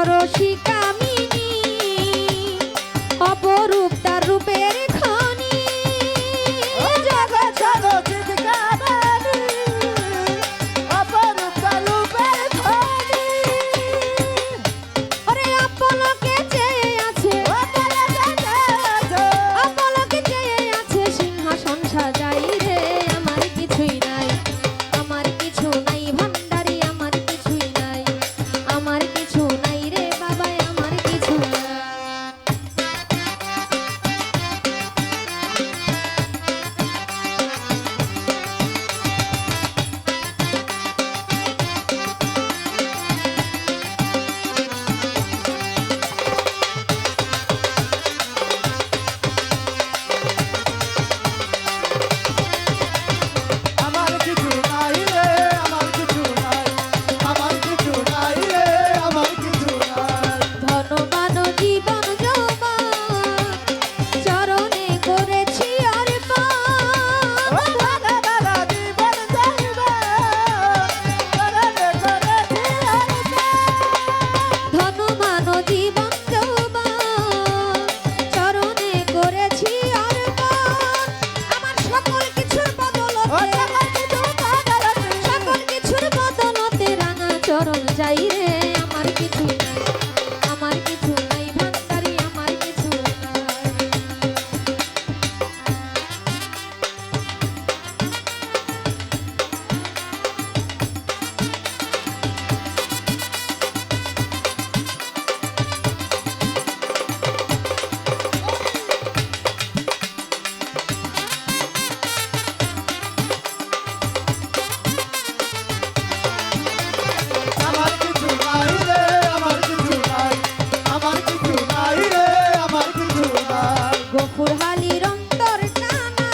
রসিকামিনী অপরূপ তার রূপের খনি জগৎ রসিকামিনী অপরূপ তার রূপের খনি। ওরে আপলকে চেয়ে আছে আপলকে চেয়ে আছে সিংহাসন সাজাই রে আমার কিছুই নাই আমার কিছু নাই ভান্ডারি আমার কিছুই নাই আমার কিছু নাই রে বাবা আমার কিছু নাই আমার কিছু নাই রে আমার কিছু নাই আমার কিছু নাই রে আমার কিছু নাই। ধনবান জীবন যৌবন চরণে করেছি অর্পণ ধনবান জীবন ধনবান জীবন যৌবন চরণে করেছি অর্পণ আমার সকল কিছুর বদলতে সকল কিছুর বদলতে রাঙা চরণ যাই রে আমার কিছু নাই আমার কিছু নাই ভান্ডারি আমার কিছু নাই আমার কিছু নাই রে আমার কিছু নাই আমার কিছু নাই রে আমার কিছু নাই। গফুরহালির অন্তর টানা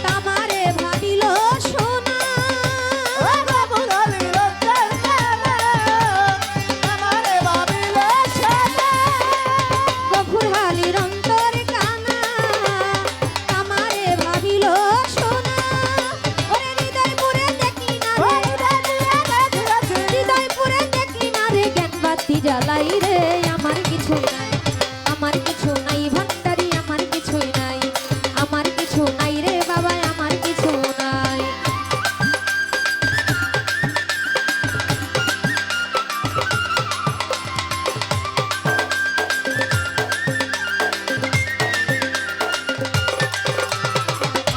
তামারে ভাবিল সোনা গফুরহালির অন্তর টানা আমারে ভাবিল সোনা। গফুরহালির অন্তর কানা তামারে ভাবিল সোনা ওরে হৃদয়পুরে দেখলি না রে হৃদয়পুরে দেখলি না রে জ্ঞান বাতি জ্বালাই রে আমার কিছু নাই আমার কিছু নাই ভান্ডারি আমার কিছুই নাই আমার কিছু নাই রে বাবা আমার কিছু নাই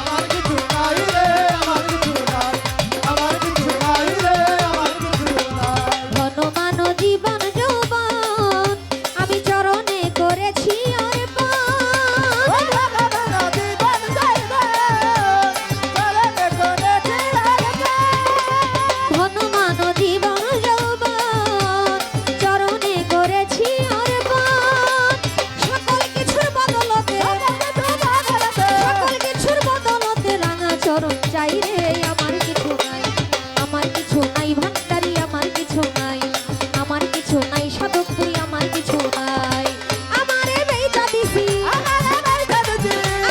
আমার কিছু নাই রে আমার কিছু নাই আমার কিছু নাই রে আমার কিছু নাই। ধনমান জীবন যৌবন আমি চরণে করেছি অর্পণ ধনমান জীবন যৌবন চরণে করেছি অর্পণ সকল কিছুর বদলতে সকল কিছুর বদলতে রাঙা চরণ চাই রে আমার কিছু নাই আমার কিছু নাই ভান্ডারি আমার কিছু নাই আমার কিছু নাই সাধকপুরি আমার কিছু নাই আমারে বেচা দিছি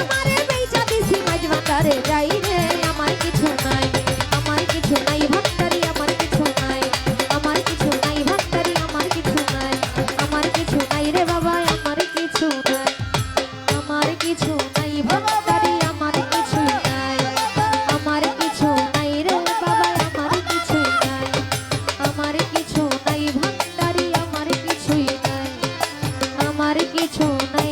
আমারে বেচা দিছি মাঝ ভান্ডারে যাই রে আমার কিছু নাই আমার কিছু নাই ভান্ডারি আমার কিছু নাই আমার কিছু নাই ভান্ডারি আমার কিছু নাই আমার কিছু নাই রে বাবা আমার কিছু নাই আমার কিছু নাই ভান্ডারি আমার কিছু নাই আমার কিছু নাই রে বাবা আমার কিছু নাই আমার কিছু নাই ভান্ডারি আমার কিছুই নাই আমার কিছু নাই